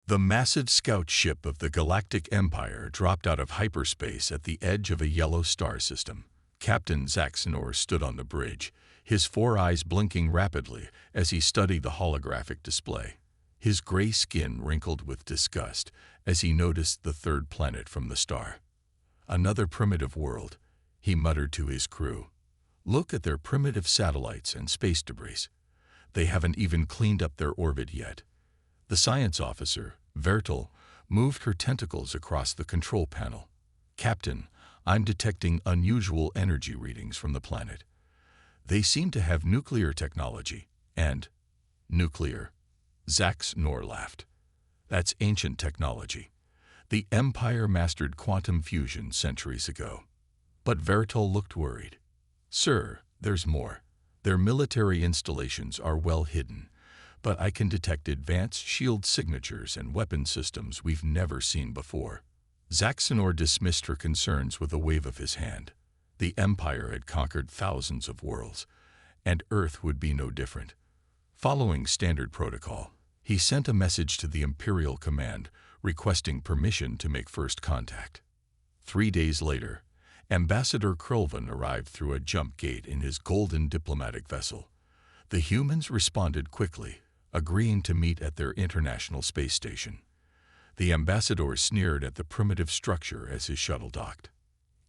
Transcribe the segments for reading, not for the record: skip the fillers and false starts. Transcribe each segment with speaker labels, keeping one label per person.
Speaker 1: The massive scout ship of the Galactic Empire dropped out of hyperspace at the edge of a yellow star system. Captain Zaxxanor stood on the bridge, his four eyes blinking rapidly as he studied the holographic display. His gray skin wrinkled with disgust as he noticed the third planet from the star. Another primitive world, he muttered to his crew. Look at their primitive satellites and space debris. They haven't even cleaned up their orbit yet. The science officer, Vertel, moved her tentacles across the control panel. Captain, I'm detecting unusual energy readings from the planet. They seem to have nuclear technology. And nuclear. Zaxxanor laughed. That's ancient technology. The Empire mastered quantum fusion centuries ago. But Vertel looked worried. Sir, there's more. Their military installations are well hidden, but I can detect advanced shield signatures and weapon systems we've never seen before. Zaxxanor dismissed her concerns with a wave of his hand. The Empire had conquered thousands of worlds, and Earth would be no different. Following standard protocol, he sent a message to the Imperial command requesting permission to make first contact. 3 days later, Ambassador Krulvan arrived through a jump gate in his golden diplomatic vessel. The humans responded quickly, agreeing to meet at their international space station. The ambassador sneered at the primitive structure as his shuttle docked.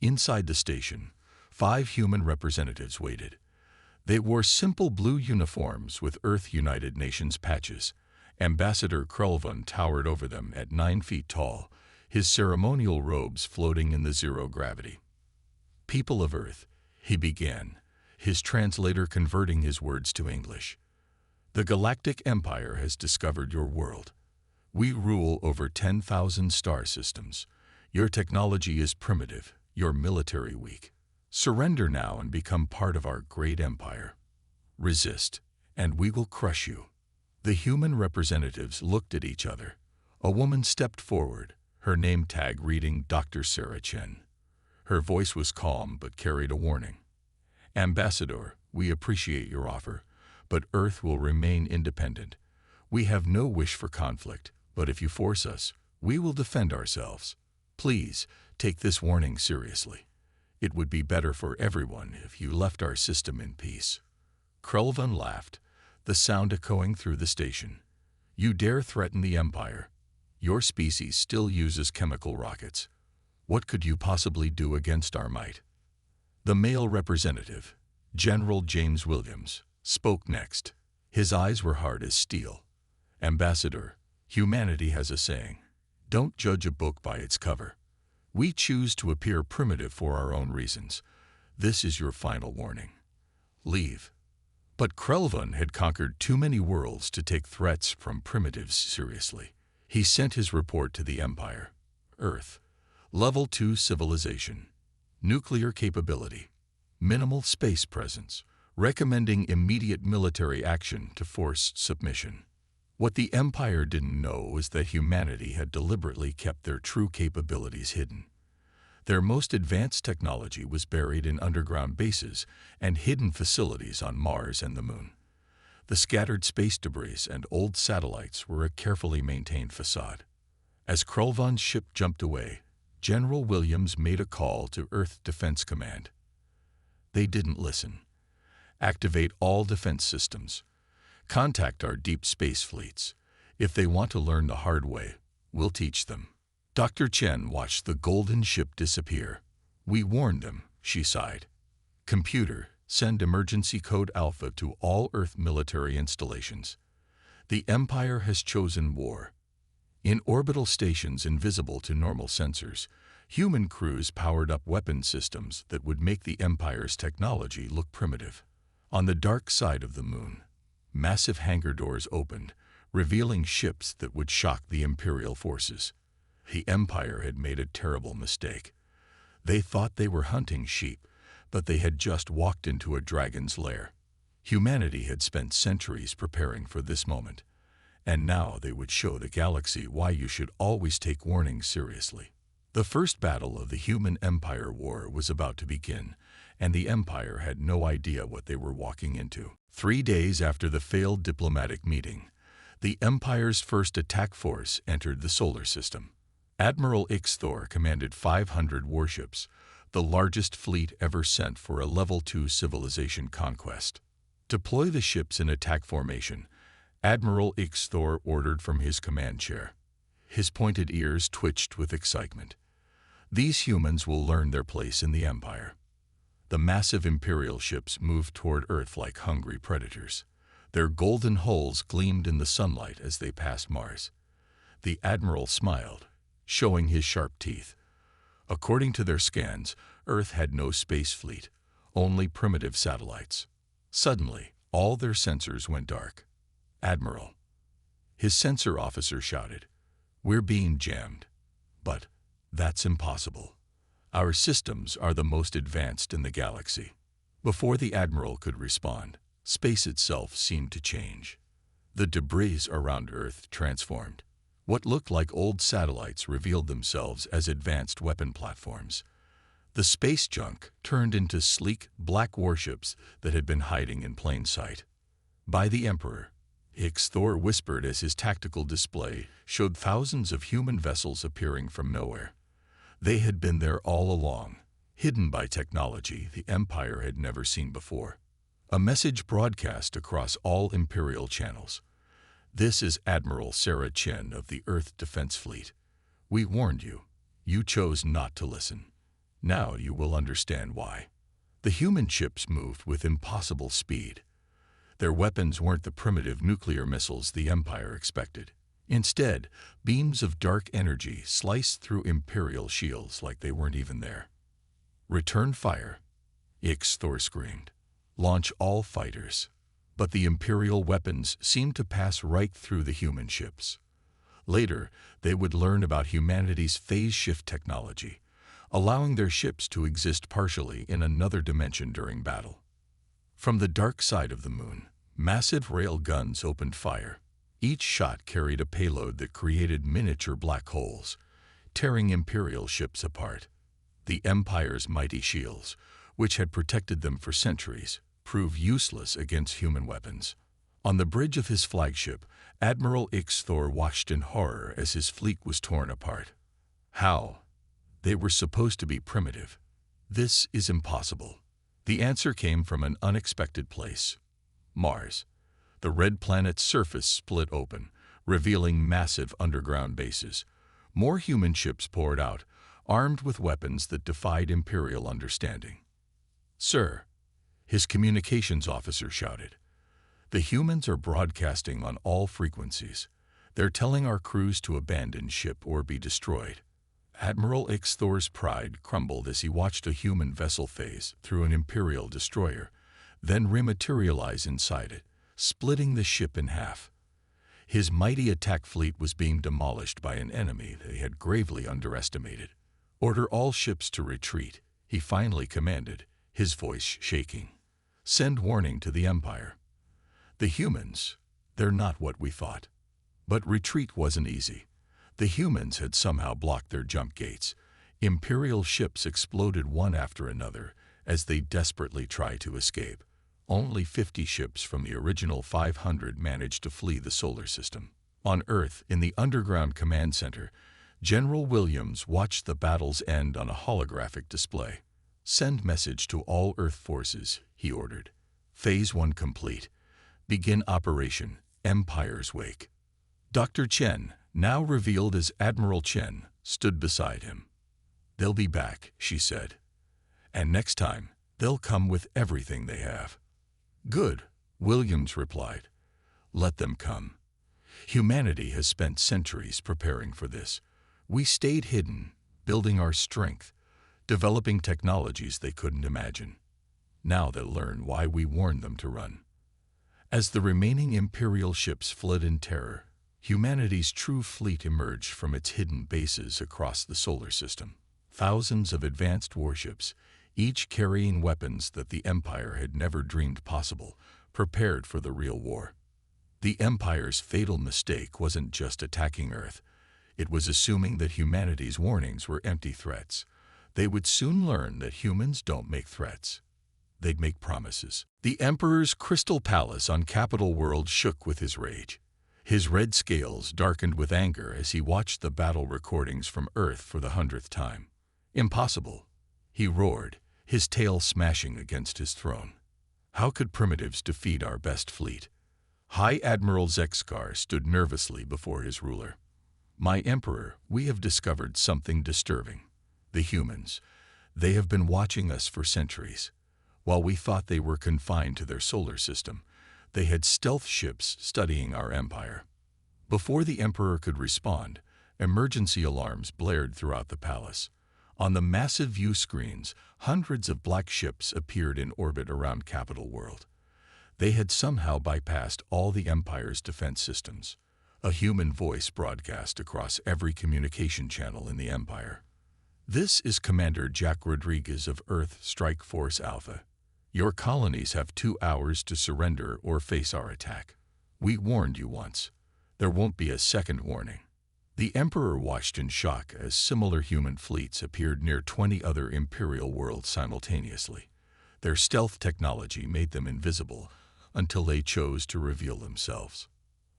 Speaker 1: Inside the station, 5 human representatives waited. They wore simple blue uniforms with Earth United Nations patches. Ambassador Krulvan towered over them at 9 feet tall, his ceremonial robes floating in the zero gravity. People of Earth, he began, his translator converting his words to English. The Galactic Empire has discovered your world. We rule over 10,000 star systems. Your technology is primitive, your military weak. Surrender now and become part of our great empire. Resist, and we will crush you. The human representatives looked at each other. A woman stepped forward, her name tag reading Dr. Sarah Chen. Her voice was calm but carried a warning. Ambassador, we appreciate your offer, but Earth will remain independent. We have no wish for conflict, but if you force us, we will defend ourselves. Please, take this warning seriously. It would be better for everyone if you left our system in peace. Krulvan laughed, the sound echoing through the station. You dare threaten the Empire? Your species still uses chemical rockets. What could you possibly do against our might? The male representative, General James Williams, spoke next. His eyes were hard as steel. Ambassador, humanity has a saying. Don't judge a book by its cover. We choose to appear primitive for our own reasons. This is your final warning. Leave. But Krulvan had conquered too many worlds to take threats from primitives seriously. He sent his report to the Empire. Earth. Level 2 civilization. Nuclear capability. Minimal space presence. Recommending immediate military action to force submission. What the Empire didn't know was that humanity had deliberately kept their true capabilities hidden. Their most advanced technology was buried in underground bases and hidden facilities on Mars and the Moon. The scattered space debris and old satellites were a carefully maintained facade. As Krulvan's ship jumped away, General Williams made a call to Earth Defense Command. They didn't listen. Activate all defense systems. Contact our deep space fleets. If they want to learn the hard way, we'll teach them. Dr. Chen watched the golden ship disappear. We warned them, she sighed. Computer, send emergency code Alpha to all Earth military installations. The Empire has chosen war. In orbital stations invisible to normal sensors, human crews powered up weapon systems that would make the Empire's technology look primitive. On the dark side of the Moon, massive hangar doors opened, revealing ships that would shock the Imperial forces. The Empire had made a terrible mistake. They thought they were hunting sheep, but they had just walked into a dragon's lair. Humanity had spent centuries preparing for this moment, and now they would show the galaxy why you should always take warnings seriously. The first battle of the Human-Empire War was about to begin, and the Empire had no idea what they were walking into. 3 days after the failed diplomatic meeting, The Empire's first attack force entered the solar system. Admiral Ixthor commanded 500 warships, the largest fleet ever sent for a Level 2 civilization conquest. Deploy the ships in attack formation, Admiral Ixthor ordered from his command chair. His pointed ears twitched with excitement. These humans will learn their place in the Empire. The massive Imperial ships moved toward Earth like hungry predators. Their golden hulls gleamed in the sunlight as they passed Mars. The Admiral smiled, showing his sharp teeth. According to their scans, Earth had no space fleet, only primitive satellites. Suddenly, all their sensors went dark. "Admiral," his sensor officer shouted, "we're being jammed." "But that's impossible. Our systems are the most advanced in the galaxy." Before the Admiral could respond, space itself seemed to change. The debris around Earth transformed. What looked like old satellites revealed themselves as advanced weapon platforms. The space junk turned into sleek, black warships that had been hiding in plain sight. "By the Emperor," Ixthor whispered as his tactical display showed thousands of human vessels appearing from nowhere. They had been there all along, hidden by technology the Empire had never seen before. A message broadcast across all Imperial channels. "This is Admiral Sarah Chen of the Earth Defense Fleet. We warned you. You chose not to listen. Now you will understand why." The human ships moved with impossible speed. Their weapons weren't the primitive nuclear missiles the Empire expected. Instead, beams of dark energy sliced through Imperial shields like they weren't even there. "Return fire," Ixthor screamed. "Launch all fighters." But the Imperial weapons seemed to pass right through the human ships. Later, they would learn about humanity's phase shift technology, allowing their ships to exist partially in another dimension during battle. From the dark side of the moon, massive rail guns opened fire. Each shot carried a payload that created miniature black holes, tearing Imperial ships apart. The Empire's mighty shields, which had protected them for centuries, proved useless against human weapons. On the bridge of his flagship, Admiral Ixthor watched in horror as his fleet was torn apart. "How? They were supposed to be primitive. This is impossible." The answer came from an unexpected place: Mars. The red planet's surface split open, revealing massive underground bases. More human ships poured out, armed with weapons that defied Imperial understanding. "Sir," his communications officer shouted, "the humans are broadcasting on all frequencies. They're telling our crews to abandon ship or be destroyed." Admiral Ixthor's pride crumbled as he watched a human vessel phase through an Imperial destroyer, then rematerialize inside it, splitting the ship in half. His mighty attack fleet was being demolished by an enemy they had gravely underestimated. "Order all ships to retreat," he finally commanded, his voice shaking. "Send warning to the Empire. The humans, they're not what we thought." But retreat wasn't easy. The humans had somehow blocked their jump gates. Imperial ships exploded one after another as they desperately tried to escape. Only 50 ships from the original 500 managed to flee the solar system. On Earth, in the underground command center, General Williams watched the battle's end on a holographic display. "Send message to all Earth forces," he ordered. "Phase 1 complete. Begin Operation Empire's Wake." Dr. Chen, now revealed as Admiral Chen, stood beside him. "They'll be back," she said. "And next time, they'll come with everything they have." "Good," Williams replied. "Let them come. Humanity has spent centuries preparing for this. We stayed hidden, building our strength, developing technologies they couldn't imagine. Now they'll learn why we warned them to run." As the remaining Imperial ships fled in terror, humanity's true fleet emerged from its hidden bases across the solar system. Thousands of advanced warships, each carrying weapons that the Empire had never dreamed possible, prepared for the real war. The Empire's fatal mistake wasn't just attacking Earth. It was assuming that humanity's warnings were empty threats. They would soon learn that humans don't make threats. They'd make promises. The Emperor's crystal palace on Capital World shook with his rage. His red scales darkened with anger as he watched the battle recordings from Earth for the 100th time. Impossible, he roared, his tail smashing against his throne. How could primitives defeat our best fleet? High Admiral Zexkar stood nervously before his ruler. My Emperor, we have discovered something disturbing. The humans, they have been watching us for centuries. While we thought they were confined to their solar system, they had stealth ships studying our empire. Before the Emperor could respond, emergency alarms blared throughout the palace. On the massive view screens, hundreds of black ships appeared in orbit around Capital World. They had somehow bypassed all the Empire's defense systems. A human voice broadcast across every communication channel in the Empire. This is Commander Jack Rodriguez of Earth Strike Force Alpha. Your colonies have 2 hours to surrender or face our attack. We warned you once. There won't be a second warning. The Emperor watched in shock as similar human fleets appeared near 20 other Imperial worlds simultaneously. Their stealth technology made them invisible until they chose to reveal themselves.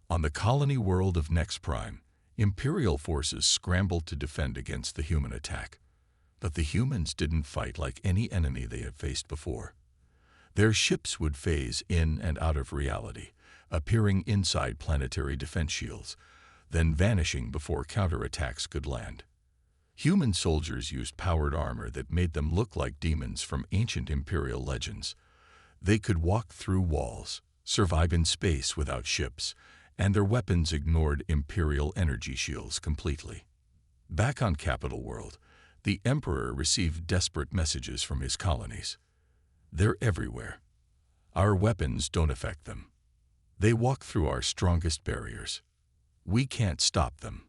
Speaker 1: On the colony world of Next Prime, Imperial forces scrambled to defend against the human attack. But the humans didn't fight like any enemy they had faced before. Their ships would phase in and out of reality, appearing inside planetary defense shields, then vanishing before counterattacks could land. Human soldiers used powered armor that made them look like demons from ancient Imperial legends. They could walk through walls, survive in space without ships, and their weapons ignored Imperial energy shields completely. Back on Capital World, the Emperor received desperate messages from his colonies. They're everywhere. Our weapons don't affect them. They walk through our strongest barriers. We can't stop them.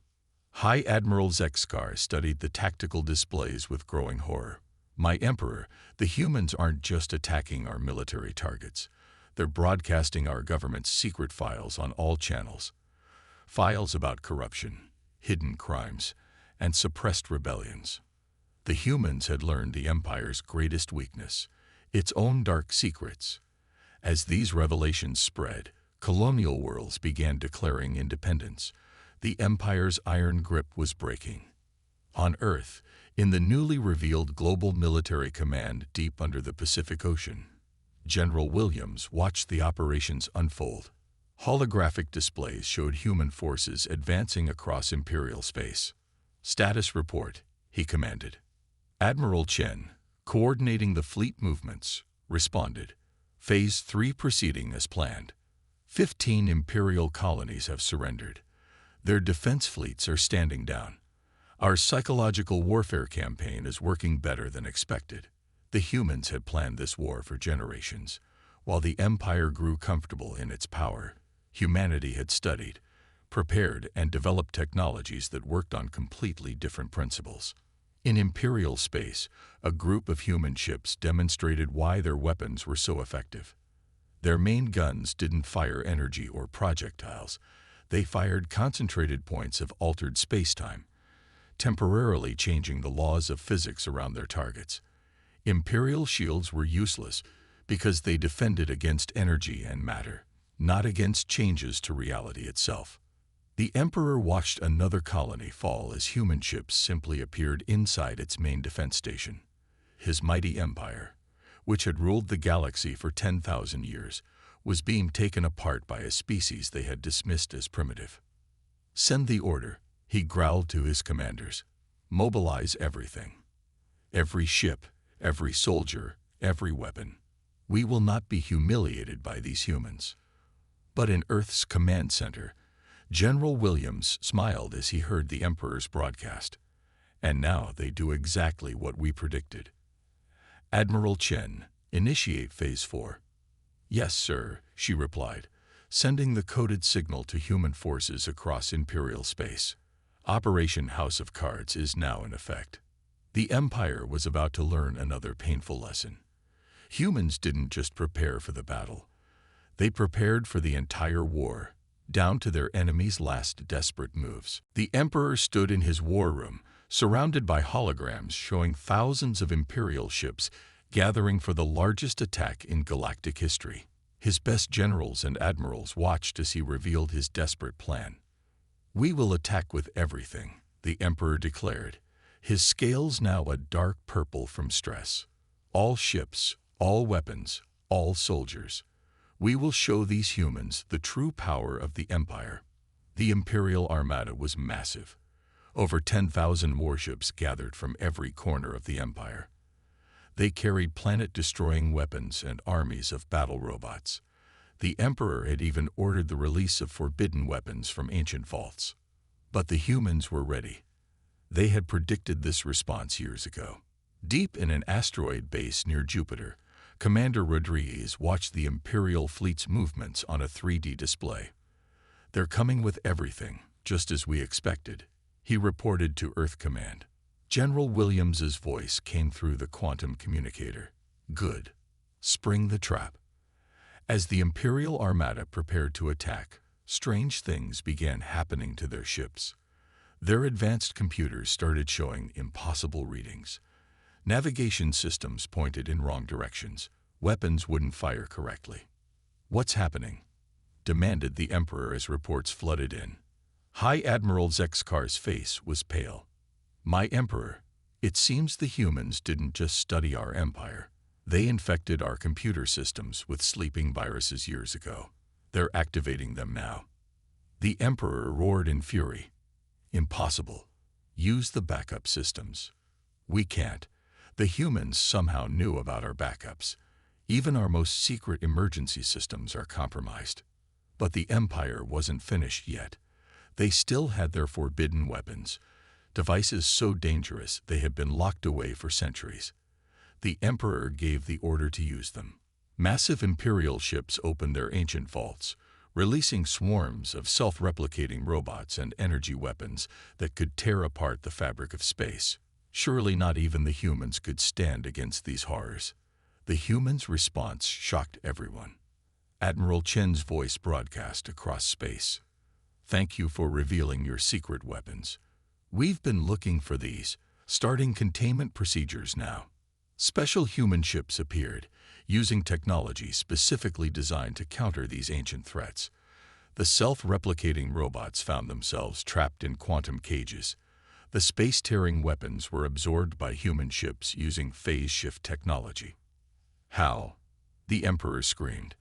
Speaker 1: High Admiral Zexkar studied the tactical displays with growing horror. My Emperor, the humans aren't just attacking our military targets. They're broadcasting our government's secret files on all channels. Files about corruption, hidden crimes, and suppressed rebellions. The humans had learned the Empire's greatest weakness, its own dark secrets. As these revelations spread, colonial worlds began declaring independence. The Empire's iron grip was breaking. On Earth, in the newly revealed Global Military Command deep under the Pacific Ocean, General Williams watched the operations unfold. Holographic displays showed human forces advancing across Imperial space. Status report, he commanded. Admiral Chen, coordinating the fleet movements, responded. Phase 3 proceeding as planned. 15 Imperial colonies have surrendered. Their defense fleets are standing down. Our psychological warfare campaign is working better than expected. The humans had planned this war for generations. While the Empire grew comfortable in its power, humanity had studied, prepared, and developed technologies that worked on completely different principles. In Imperial space, a group of human ships demonstrated why their weapons were so effective. Their main guns didn't fire energy or projectiles. They fired concentrated points of altered space-time, temporarily changing the laws of physics around their targets. Imperial shields were useless because they defended against energy and matter, not against changes to reality itself. The Emperor watched another colony fall as human ships simply appeared inside its main defense station. His mighty empire, which had ruled the galaxy for 10,000 years, was being taken apart by a species they had dismissed as primitive. Send the order, he growled to his commanders. Mobilize everything. Every ship, every soldier, every weapon. We will not be humiliated by these humans. But in Earth's command center, General Williams smiled as he heard the Emperor's broadcast. And now they do exactly what we predicted. Admiral Chen, initiate Phase 4. Yes, sir, she replied, sending the coded signal to human forces across Imperial space. Operation House of Cards is now in effect. The Empire was about to learn another painful lesson. Humans didn't just prepare for the battle. They prepared for the entire war, down to their enemy's last desperate moves. The Emperor stood in his war room, surrounded by holograms showing thousands of Imperial ships gathering for the largest attack in galactic history. His best generals and admirals watched as he revealed his desperate plan. "We will attack with everything," the Emperor declared, his scales now a dark purple from stress. "All ships, all weapons, all soldiers. We will show these humans the true power of the Empire." The Imperial Armada was massive. Over 10,000 warships gathered from every corner of the Empire. They carried planet-destroying weapons and armies of battle robots. The Emperor had even ordered the release of forbidden weapons from ancient vaults. But the humans were ready. They had predicted this response years ago. Deep in an asteroid base near Jupiter, Commander Rodriguez watched the Imperial fleet's movements on a 3D display. "They're coming with everything, just as we expected," he reported to Earth Command. General Williams's voice came through the quantum communicator. "Good. Spring the trap." As the Imperial Armada prepared to attack, strange things began happening to their ships. Their advanced computers started showing impossible readings. Navigation systems pointed in wrong directions. Weapons wouldn't fire correctly. "What's happening?" demanded the Emperor as reports flooded in. High Admiral Zexkar's face was pale. "My Emperor, it seems the humans didn't just study our empire. They infected our computer systems with sleeping viruses years ago. They're activating them now." The Emperor roared in fury. "Impossible. Use the backup systems." "We can't. The humans somehow knew about our backups. Even our most secret emergency systems are compromised." But the Empire wasn't finished yet. They still had their forbidden weapons, devices so dangerous they had been locked away for centuries. The Emperor gave the order to use them. Massive Imperial ships opened their ancient vaults, releasing swarms of self-replicating robots and energy weapons that could tear apart the fabric of space. Surely not even the humans could stand against these horrors. The humans' response shocked everyone. Admiral Chen's voice broadcast across space. "Thank you for revealing your secret weapons. We've been looking for these, starting containment procedures now." Special human ships appeared, using technology specifically designed to counter these ancient threats. The self-replicating robots found themselves trapped in quantum cages. The space-tearing weapons were absorbed by human ships using phase-shift technology. "How?" the Emperor screamed.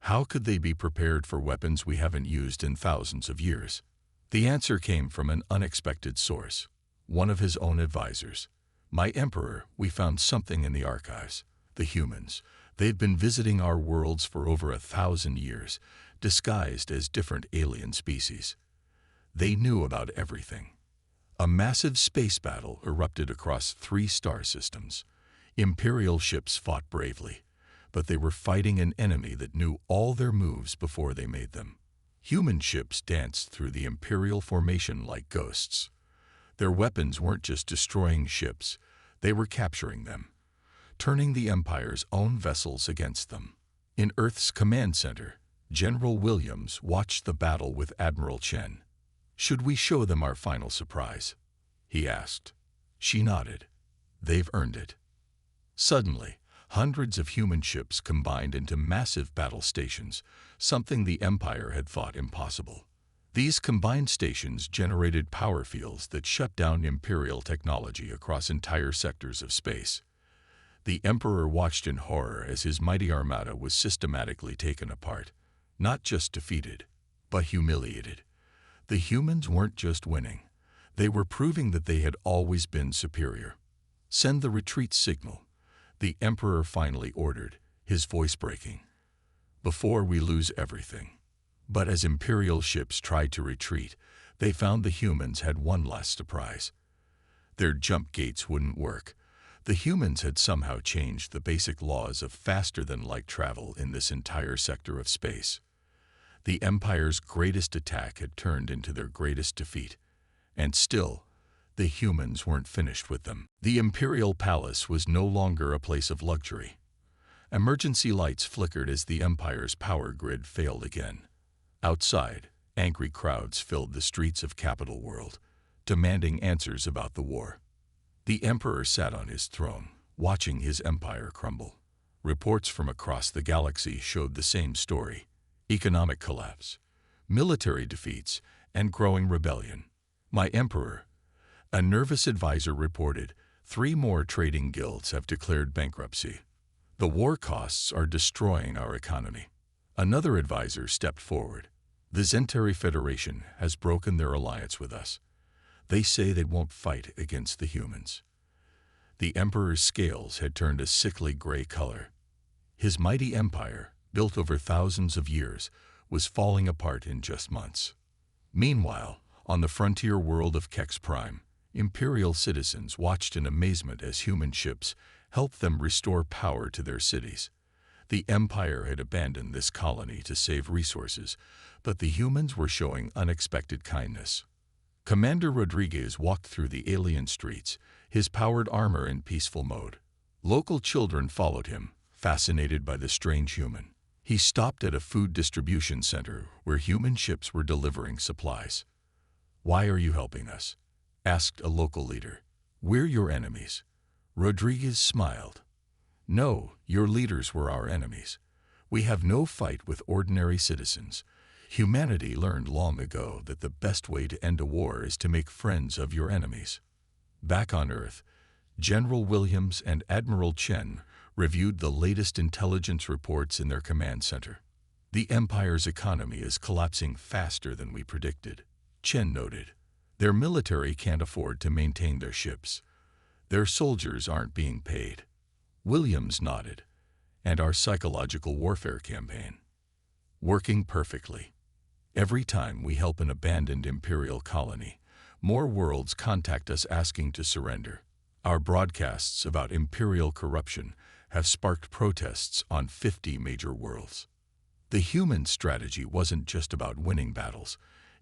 Speaker 1: "How could they be prepared for weapons we haven't used in thousands of years?" The answer came from an unexpected source, one of his own advisors. "My Emperor, we found something in the archives. The humans. They'd been visiting our worlds for over 1,000 years, disguised as different alien species. They knew about everything." A massive space battle erupted across 3 star systems. Imperial ships fought bravely, but they were fighting an enemy that knew all their moves before they made them. Human ships danced through the Imperial formation like ghosts. Their weapons weren't just destroying ships, they were capturing them, turning the Empire's own vessels against them. In Earth's command center, General Williams watched the battle with Admiral Chen. "Should we show them our final surprise?" he asked. She nodded. "They've earned it." Suddenly, hundreds of human ships combined into massive battle stations, something the Empire had thought impossible. These combined stations generated power fields that shut down Imperial technology across entire sectors of space. The Emperor watched in horror as his mighty armada was systematically taken apart, not just defeated, but humiliated. The humans weren't just winning. They were proving that they had always been superior. "Send the retreat signal," the Emperor finally ordered, his voice breaking. "Before we lose everything." But as Imperial ships tried to retreat, they found the humans had one last surprise. Their jump gates wouldn't work. The humans had somehow changed the basic laws of faster-than-light travel in this entire sector of space. The Empire's greatest attack had turned into their greatest defeat. And still, the humans weren't finished with them. The Imperial Palace was no longer a place of luxury. Emergency lights flickered as the Empire's power grid failed again. Outside, angry crowds filled the streets of Capital World, demanding answers about the war. The Emperor sat on his throne, watching his empire crumble. Reports from across the galaxy showed the same story: economic collapse, military defeats, and growing rebellion. My Emperor, a nervous advisor reported, 3 more trading guilds have declared bankruptcy. The war costs are destroying our economy. Another advisor stepped forward. The Zentari Federation has broken their alliance with us. They say they won't fight against the humans. The Emperor's scales had turned a sickly gray color. His mighty empire, built over thousands of years, was falling apart in just months. Meanwhile, on the frontier world of Kex Prime, Imperial citizens watched in amazement as human ships helped them restore power to their cities. The Empire had abandoned this colony to save resources, but the humans were showing unexpected kindness. Commander Rodriguez walked through the alien streets, his powered armor in peaceful mode. Local children followed him, fascinated by the strange human. He stopped at a food distribution center where human ships were delivering supplies. "Why are you helping us?" asked a local leader. "We're your enemies." Rodriguez smiled. "No, your leaders were our enemies. We have no fight with ordinary citizens. Humanity learned long ago that the best way to end a war is to make friends of your enemies." Back on Earth, General Williams and Admiral Chen reviewed the latest intelligence reports in their command center. "The Empire's economy is collapsing faster than we predicted," Chen noted. "Their military can't afford to maintain their ships. Their soldiers aren't being paid." Williams nodded. "And our psychological warfare campaign? Working perfectly. Every time we help an abandoned Imperial colony, more worlds contact us asking to surrender. Our broadcasts about Imperial corruption have sparked protests on 50 major worlds." The human strategy wasn't just about winning battles.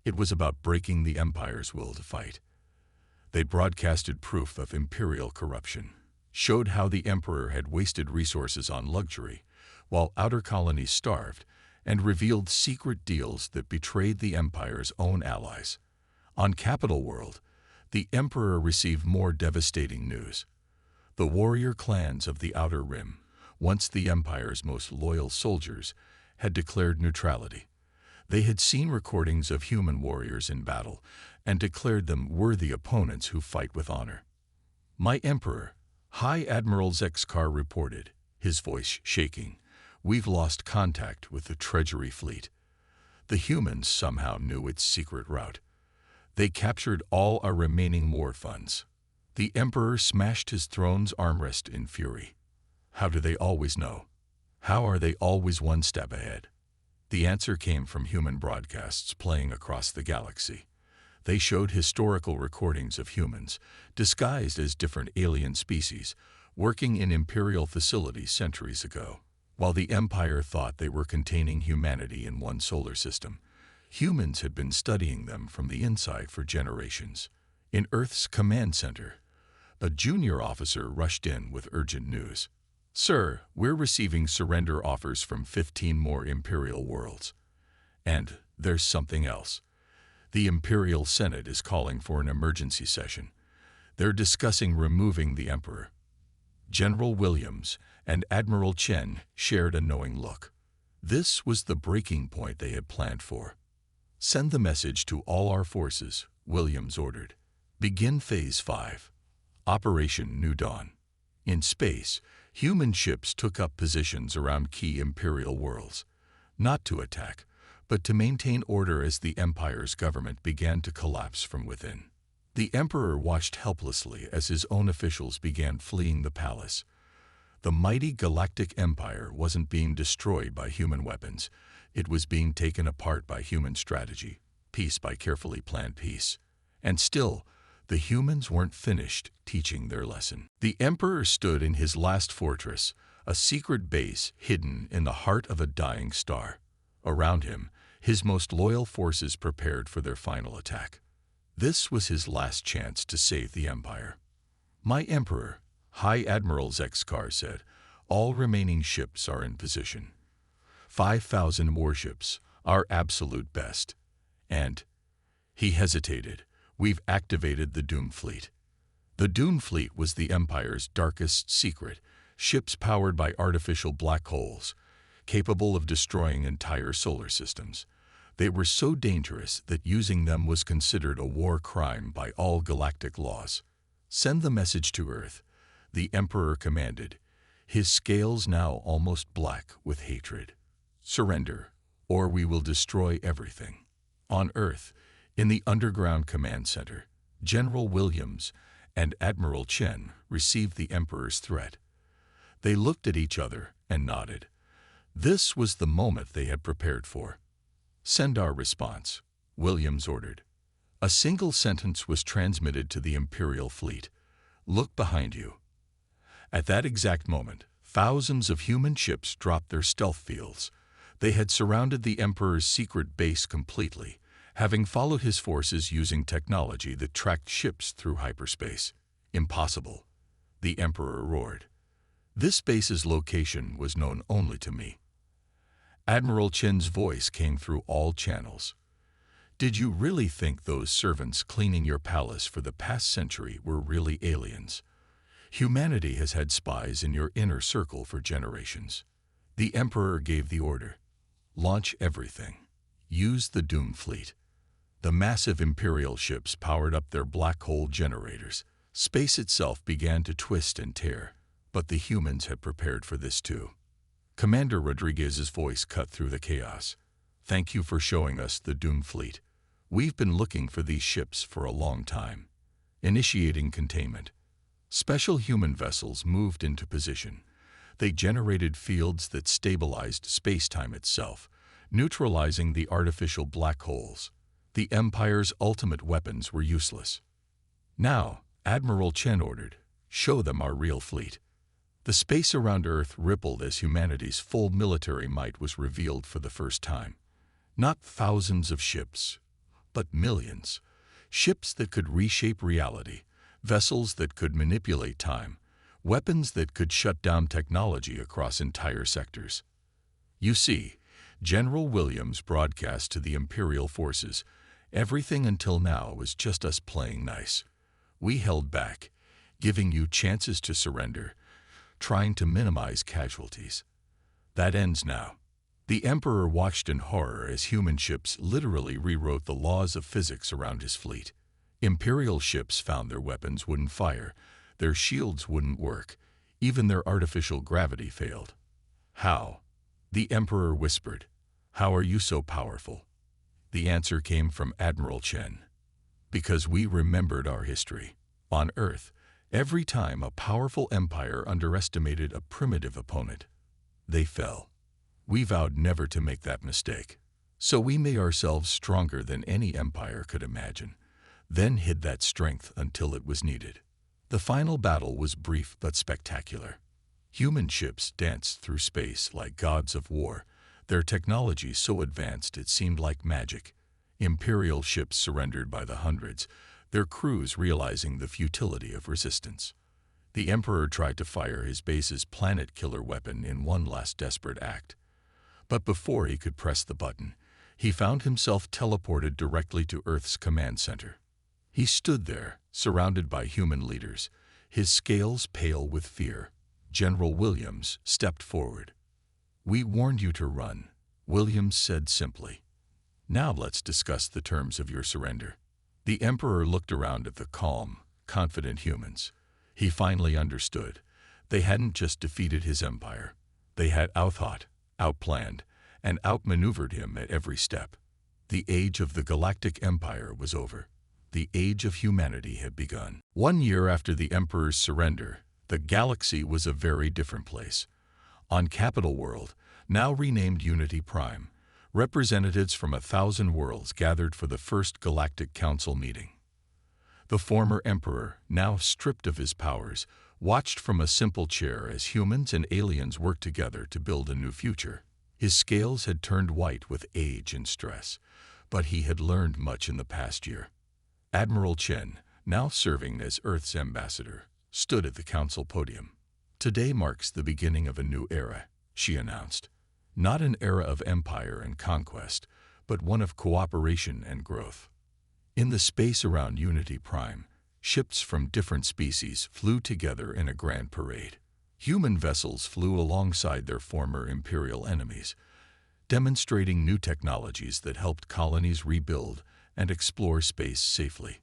Speaker 1: It was about breaking the Empire's will to fight. They broadcasted proof of Imperial corruption, showed how the Emperor had wasted resources on luxury, while outer colonies starved, and revealed secret deals that betrayed the Empire's own allies. On Capital World, the Emperor received more devastating news. The warrior clans of the Outer Rim, once the Empire's most loyal soldiers, had declared neutrality. They had seen recordings of human warriors in battle and declared them worthy opponents who fight with honor. "My Emperor," High Admiral Zexkar reported, his voice shaking, "we've lost contact with the Treasury fleet. The humans somehow knew its secret route. They captured all our remaining war funds." The Emperor smashed his throne's armrest in fury. "How do they always know? How are they always one step ahead?" The answer came from human broadcasts playing across the galaxy. They showed historical recordings of humans, disguised as different alien species, working in Imperial facilities centuries ago. While the Empire thought they were containing humanity in one solar system, humans had been studying them from the inside for generations. In Earth's command center, a junior officer rushed in with urgent news. "Sir, we're receiving surrender offers from 15 more Imperial worlds. And there's something else. The Imperial Senate is calling for an emergency session. They're discussing removing the Emperor." General Williams and Admiral Chen shared a knowing look. This was the breaking point they had planned for. "Send the message to all our forces," Williams ordered. "Begin Phase 5. Operation New Dawn." In space, human ships took up positions around key Imperial worlds, not to attack, but to maintain order as the Empire's government began to collapse from within. The Emperor watched helplessly as his own officials began fleeing the palace. The mighty Galactic Empire wasn't being destroyed by human weapons. It was being taken apart by human strategy, piece by carefully planned piece. And still, the humans weren't finished teaching their lesson. The Emperor stood in his last fortress, a secret base hidden in the heart of a dying star. Around him, his most loyal forces prepared for their final attack. This was his last chance to save the Empire. "My Emperor," High Admiral Zexkar said, "all remaining ships are in position. 5,000 warships, our absolute best. And," he hesitated, "we've activated the Doom Fleet." The Doom Fleet was the Empire's darkest secret, ships powered by artificial black holes, capable of destroying entire solar systems. They were so dangerous that using them was considered a war crime by all galactic laws. "Send the message to Earth," the Emperor commanded, his scales now almost black with hatred. "Surrender, or we will destroy everything." On Earth, in the underground command center, General Williams and Admiral Chen received the Emperor's threat. They looked at each other and nodded. This was the moment they had prepared for. "Send our response," Williams ordered. A single sentence was transmitted to the Imperial fleet. "Look behind you." At that exact moment, thousands of human ships dropped their stealth fields. They had surrounded the Emperor's secret base completely, having followed his forces using technology that tracked ships through hyperspace. "Impossible," the Emperor roared. "This base's location was known only to me." Admiral Chen's voice came through all channels. "Did you really think those servants cleaning your palace for the past century were really aliens? Humanity has had spies in your inner circle for generations." The Emperor gave the order. "Launch everything. Use the Doom Fleet." The massive Imperial ships powered up their black hole generators. Space itself began to twist and tear, but the humans had prepared for this too. Commander Rodriguez's voice cut through the chaos. "Thank you for showing us the Doom Fleet. We've been looking for these ships for a long time." Initiating containment. Special human vessels moved into position. They generated fields that stabilized space-time itself, neutralizing the artificial black holes. The Empire's ultimate weapons were useless. "Now," Admiral Chen ordered, "show them our real fleet." The space around Earth rippled as humanity's full military might was revealed for the first time. Not thousands of ships, but millions. Ships that could reshape reality, vessels that could manipulate time, weapons that could shut down technology across entire sectors. "You see," General Williams broadcast to the Imperial forces, "everything until now was just us playing nice. We held back, giving you chances to surrender, trying to minimize casualties. That ends now." The Emperor watched in horror as human ships literally rewrote the laws of physics around his fleet. Imperial ships found their weapons wouldn't fire, their shields wouldn't work, even their artificial gravity failed. "How?" the Emperor whispered. "How are you so powerful?" The answer came from Admiral Chen. "Because we remembered our history. On Earth, every time a powerful empire underestimated a primitive opponent, they fell. We vowed never to make that mistake. So we made ourselves stronger than any empire could imagine, then hid that strength until it was needed." The final battle was brief but spectacular. Human ships danced through space like gods of war, their technology so advanced it seemed like magic. Imperial ships surrendered by the hundreds, their crews realizing the futility of resistance. The Emperor tried to fire his base's planet-killer weapon in one last desperate act. But before he could press the button, he found himself teleported directly to Earth's command center. He stood there, surrounded by human leaders, his scales pale with fear. General Williams stepped forward. "We warned you to run," Williams said simply. "Now let's discuss the terms of your surrender." The Emperor looked around at the calm, confident humans. He finally understood. They hadn't just defeated his empire. They had outthought, outplanned, and outmaneuvered him at every step. The age of the Galactic Empire was over. The age of humanity had begun. 1 year after the Emperor's surrender, the galaxy was a very different place. On Capital World, now renamed Unity Prime, representatives from 1,000 worlds gathered for the first Galactic Council meeting. The former Emperor, now stripped of his powers, watched from a simple chair as humans and aliens worked together to build a new future. His scales had turned white with age and stress, but he had learned much in the past year. Admiral Chen, now serving as Earth's ambassador, stood at the council podium. "Today marks the beginning of a new era," she announced. "Not an era of empire and conquest, but one of cooperation and growth." In the space around Unity Prime, ships from different species flew together in a grand parade. Human vessels flew alongside their former Imperial enemies, demonstrating new technologies that helped colonies rebuild and explore space safely.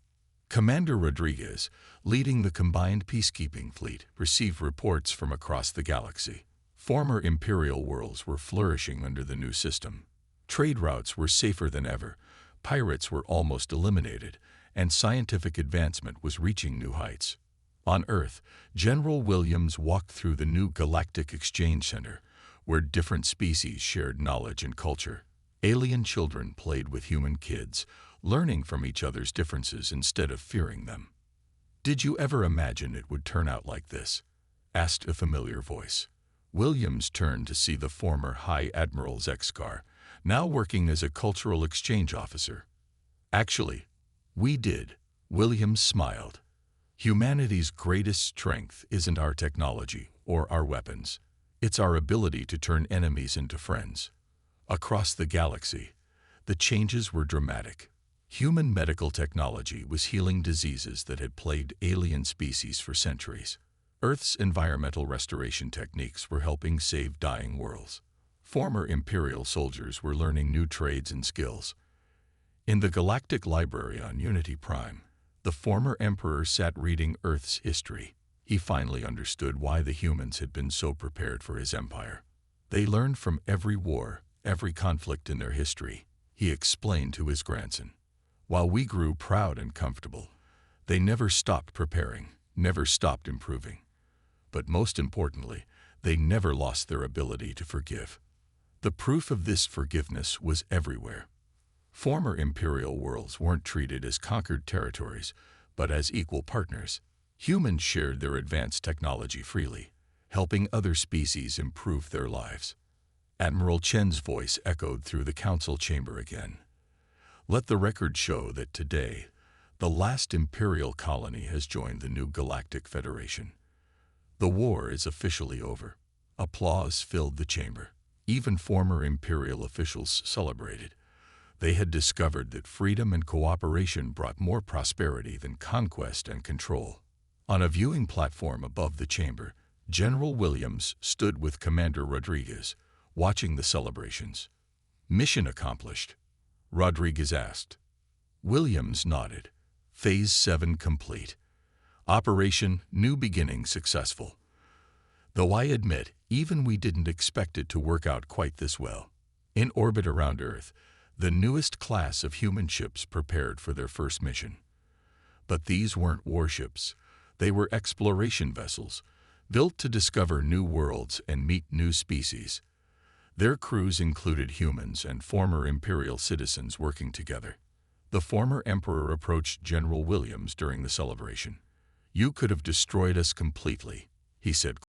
Speaker 1: Commander Rodriguez, leading the combined peacekeeping fleet, received reports from across the galaxy. Former Imperial worlds were flourishing under the new system. Trade routes were safer than ever, pirates were almost eliminated, and scientific advancement was reaching new heights. On Earth, General Williams walked through the new Galactic Exchange Center, where different species shared knowledge and culture. Alien children played with human kids, learning from each other's differences instead of fearing them. "Did you ever imagine it would turn out like this?" asked a familiar voice. Williams turned to see the former High Admiral Zexkar, now working as a cultural exchange officer. "Actually, we did," Williams smiled. "Humanity's greatest strength isn't our technology or our weapons. It's our ability to turn enemies into friends." Across the galaxy, the changes were dramatic. Human medical technology was healing diseases that had plagued alien species for centuries. Earth's environmental restoration techniques were helping save dying worlds. Former Imperial soldiers were learning new trades and skills. In the Galactic Library on Unity Prime, the former Emperor sat reading Earth's history. He finally understood why the humans had been so prepared for his empire. They learned from every war, every conflict in their history, he explained to his grandson. While we grew proud and comfortable, they never stopped preparing, never stopped improving. But most importantly, they never lost their ability to forgive. The proof of this forgiveness was everywhere. Former Imperial worlds weren't treated as conquered territories, but as equal partners. Humans shared their advanced technology freely, helping other species improve their lives. Admiral Chen's voice echoed through the council chamber again. "Let the record show that today, the last Imperial colony has joined the new Galactic Federation. The war is officially over." Applause filled the chamber. Even former Imperial officials celebrated. They had discovered that freedom and cooperation brought more prosperity than conquest and control. On a viewing platform above the chamber, General Williams stood with Commander Rodriguez, watching the celebrations. "Mission accomplished?" Rodriguez asked. Williams nodded. "Phase 7 complete. Operation New Beginning successful. Though I admit, even we didn't expect it to work out quite this well." In orbit around Earth, the newest class of human ships prepared for their first mission. But these weren't warships. They were exploration vessels, built to discover new worlds and meet new species. Their crews included humans and former Imperial citizens working together. The former Emperor approached General Williams during the celebration. "You could have destroyed us completely," he said.